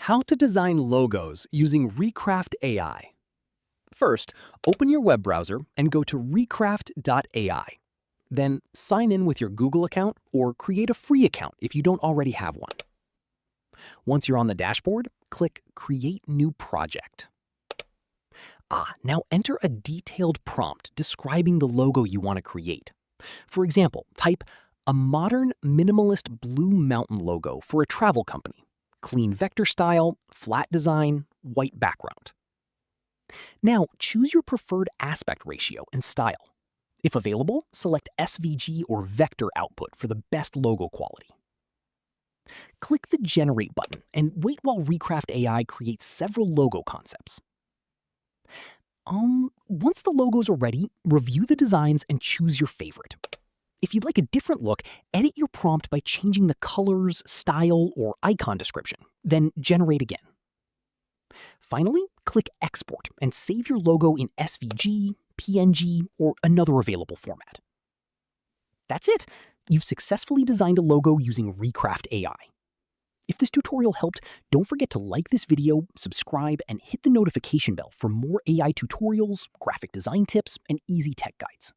How to design logos using Recraft AI. First, open your web browser and go to recraft.ai. Then sign in with your Google account or create a free account if you don't already have one. Once you're on the dashboard, click Create New Project. Now enter a detailed prompt describing the logo you want to create. For example, type a modern minimalist blue mountain logo for a travel company. Clean vector style, flat design, white background. Now choose your preferred aspect ratio and style. If available, select SVG or vector output for the best logo quality. Click the Generate button and wait while Recraft AI creates several logo concepts. Once the logos are ready, review the designs and choose your favorite. If you'd like a different look, edit your prompt by changing the colors, style, or icon description, then generate again. Finally, click Export and save your logo in SVG, PNG, or another available format. That's it! You've successfully designed a logo using Recraft AI. If this tutorial helped, don't forget to like this video, subscribe, and hit the notification bell for more AI tutorials, graphic design tips, and easy tech guides.